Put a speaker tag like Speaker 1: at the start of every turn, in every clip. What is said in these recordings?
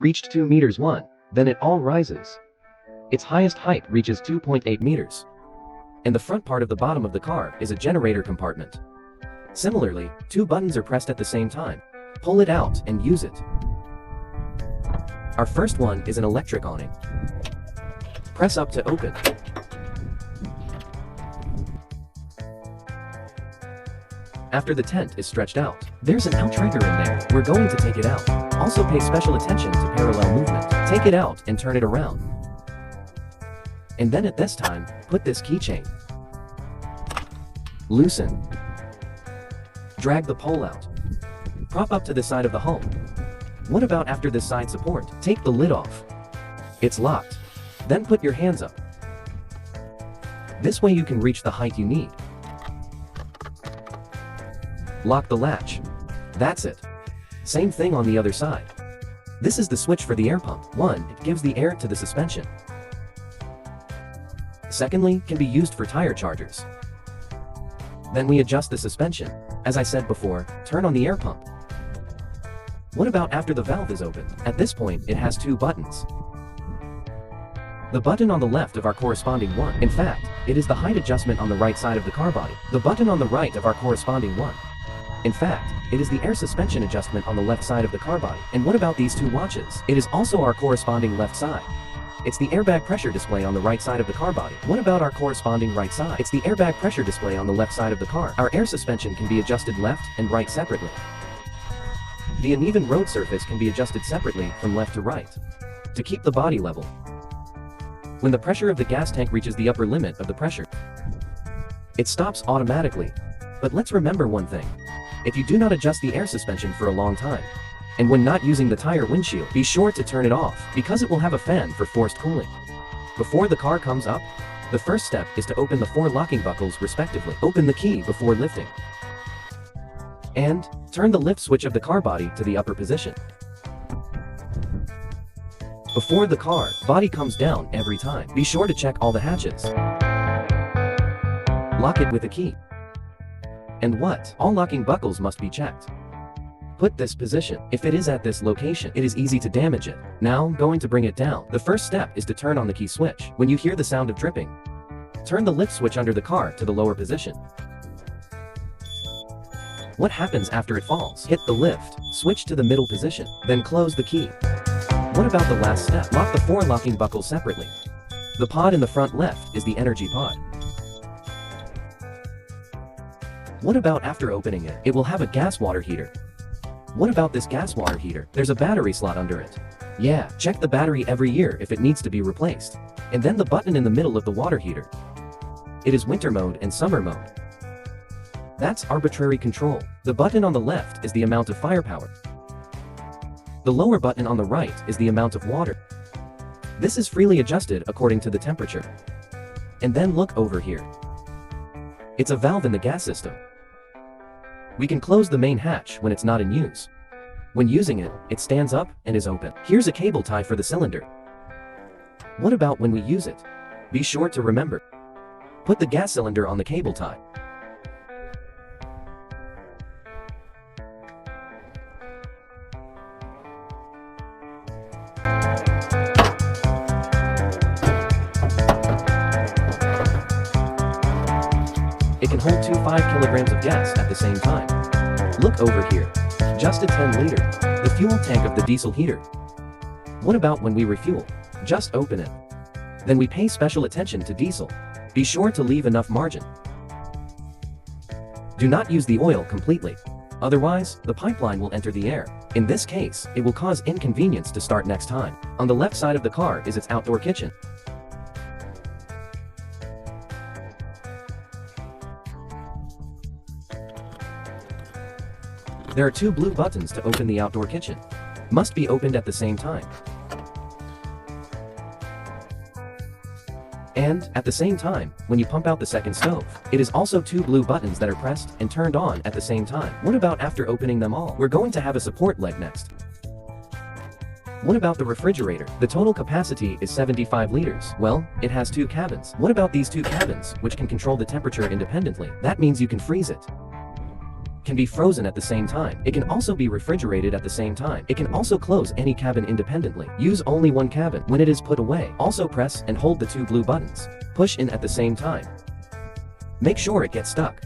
Speaker 1: reached 2 meters 1, then it all rises. Its highest height reaches 2.8 meters. And the front part of the bottom of the car is a generator compartment. Similarly, 2 buttons are pressed at the same time. Pull it out and use it. Our first one is an electric awning. Press up to open. After the tent is stretched out, there's an outrigger in there. We're going to take it out. Also pay special attention to parallel movement. Take it out and turn it around. And then at this time, put this keychain. Loosen. Drag the pole out. Prop up to the side of the home. What about after this side support? Take the lid off. It's locked. Then put your hands up. This way you can reach the height you need. Lock the latch. That's it. Same thing on the other side. This is the switch for the air pump. 1. It gives the air to the suspension. Secondly, can be used for tire chargers. Then we adjust the suspension. As I said before, turn on the air pump. What about after the valve is open? At this point, it has 2 buttons. The button on the left of our corresponding one. In fact, it is the height adjustment on the right side of the car body. The button on the right of our corresponding one. In fact, it is the air suspension adjustment on the left side of the car body. And what about these 2 watches? It is also our corresponding left side. It's the airbag pressure display on the right side of the car body. What about our corresponding right side? It's the airbag pressure display on the left side of the car. Our air suspension can be adjusted left and right separately. The uneven road surface can be adjusted separately from left to right to keep the body level. When the pressure of the gas tank reaches the upper limit of the pressure, it stops automatically. But let's remember one thing. If you do not adjust the air suspension for a long time, and when not using the tire windshield, be sure to turn it off, because it will have a fan for forced cooling. Before the car comes up, the first step is to open the 4 locking buckles respectively. Open the key before lifting. And turn the lift switch of the car body to the upper position. Before the car body comes down every time, be sure to check all the hatches. Lock it with a key. And what? All locking buckles must be checked. Put this position. If it is at this location, it is easy to damage it. Now, going to bring it down. The first step is to turn on the key switch. When you hear the sound of dripping, turn the lift switch under the car to the lower position. What happens after it falls? Hit the lift, switch to the middle position, then close the key. What about the last step? Lock the 4 locking buckles separately. The pod in the front left is the energy pod. What about after opening it? It will have a gas water heater. What about this gas water heater? There's a battery slot under it. Yeah, check the battery every year if it needs to be replaced. And then the button in the middle of the water heater. It is winter mode and summer mode. That's arbitrary control. The button on the left is the amount of firepower. The lower button on the right is the amount of water. This is freely adjusted according to the temperature. And then look over here. It's a valve in the gas system. We can close the main hatch when it's not in use. When using it, it stands up and is open. Here's a cable tie for the cylinder. What about when we use it? Be sure to remember. Put the gas cylinder on the cable tie. It can hold 5 kilograms of gas at the same time. Look over here. Just a 10 liter. The fuel tank of the diesel heater. What about when we refuel? Just open it. Then we pay special attention to diesel. Be sure to leave enough margin. Do not use the oil completely. Otherwise, the pipeline will enter the air. In this case, it will cause inconvenience to start next time. On the left side of the car is its outdoor kitchen. There are 2 blue buttons to open the outdoor kitchen. Must be opened at the same time. And, at the same time, when you pump out the second stove, it is also 2 blue buttons that are pressed and turned on at the same time. What about after opening them all? We're going to have a support leg next. What about the refrigerator? The total capacity is 75 liters. Well, it has 2 cabins. What about these 2 cabins, which can control the temperature independently? That means you can freeze it. can be frozen at the same time. It can also be refrigerated at the same time. It can also close any cabin independently. Use only one cabin when it is put away. Also press and hold the two blue buttons. Push in at the same time. Make sure it gets stuck.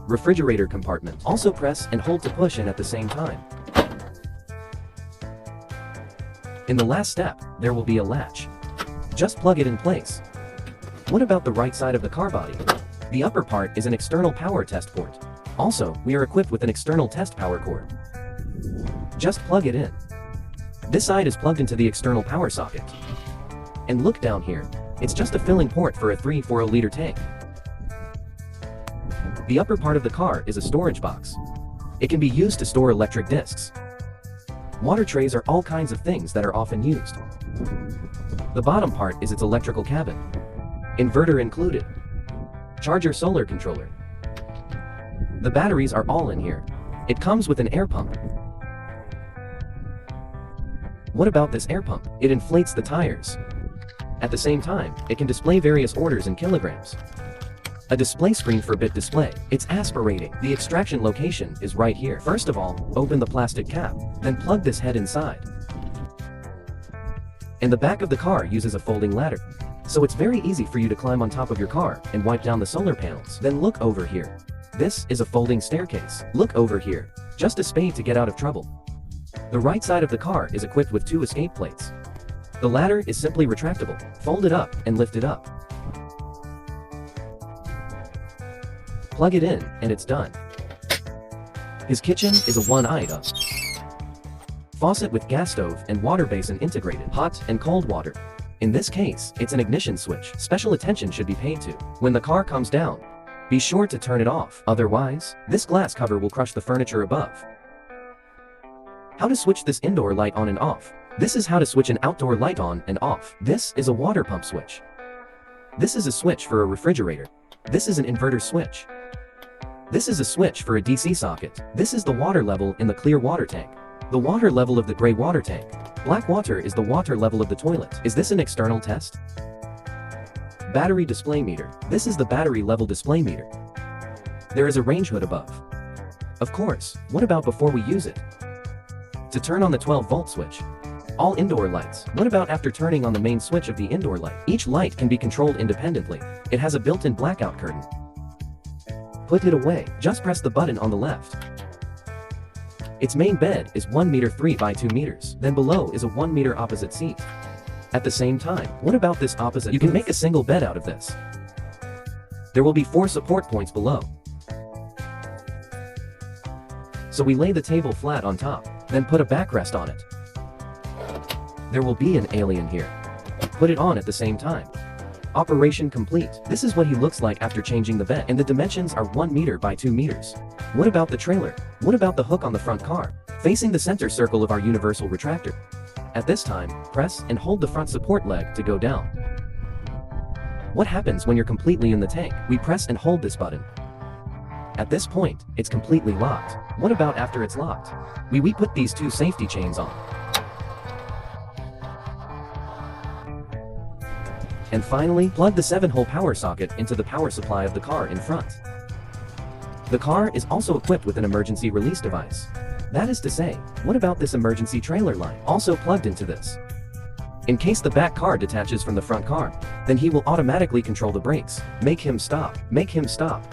Speaker 1: Refrigerator compartment. Also press and hold to push in at the same time. In the last step, there will be a latch. Just plug it in place. What about the right side of the car body? The upper part is an external power test port. Also, we are equipped with an external test power cord. Just plug it in. This side is plugged into the external power socket. And look down here. It's just a filling port for a 340 liter tank. The upper part of the car is a storage box. It can be used to store electric discs. Water trays are all kinds of things that are often used. The bottom part is its electrical cabin. Inverter included. Charger solar controller. The batteries are all in here. It comes with an air pump. What about this air pump? It inflates the tires. At the same time, it can display various orders in kilograms. A display screen for bit display. It's aspirating. The extraction location is right here. First of all, open the plastic cap, then plug this head inside. And the back of the car uses a folding ladder. So it's very easy for you to climb on top of your car and wipe down the solar panels. Then look over here. This is a folding staircase. Look over here. Just a spade to get out of trouble. The right side of the car is equipped with 2 escape plates. The ladder is simply retractable. Fold it up and lift it up. Plug it in, and it's done. His kitchen is a one-eyed up. Faucet with gas stove and water basin integrated, hot and cold water. In this case, it's an ignition switch. Special attention should be paid to. When the car comes down, be sure to turn it off. Otherwise, this glass cover will crush the furniture above. How to switch this indoor light on and off. This is how to switch an outdoor light on and off. This is a water pump switch. This is a switch for a refrigerator. This is an inverter switch. This is a switch for a DC socket. This is the water level in the clear water tank. The water level of the gray water tank. Black water is the water level of the toilet. Is this an external test? Battery display meter. This is the battery level display meter. There is a range hood above. Of course, what about before we use it? To turn on the 12-volt switch. All indoor lights. What about after turning on the main switch of the indoor light? Each light can be controlled independently. It has a built-in blackout curtain. Put it away. Just press the button on the left. Its main bed is 1 meter 3 by 2 meters. Then below is a 1 meter opposite seat. At the same time, what about this opposite? You can make a single bed out of this. There will be 4 support points below. So we lay the table flat on top, then put a backrest on it. There will be an alien here. Put it on at the same time. Operation complete. This is what he looks like after changing the bed, and the dimensions are 1 meter by 2 meters. What about the trailer? What about the hook on the front car, facing the center circle of our universal retractor? At this time, press and hold the front support leg to go down. What happens when you're completely in the tank? We press and hold this button. At this point, it's completely locked. What about after it's locked? We put these 2 safety chains on. And finally, plug the 7-hole power socket into the power supply of the car in front. The car is also equipped with an emergency release device. That is to say, what about this emergency trailer line? Also plugged into this. In case the back car detaches from the front car, then he will automatically control the brakes. Make him stop. Make him stop.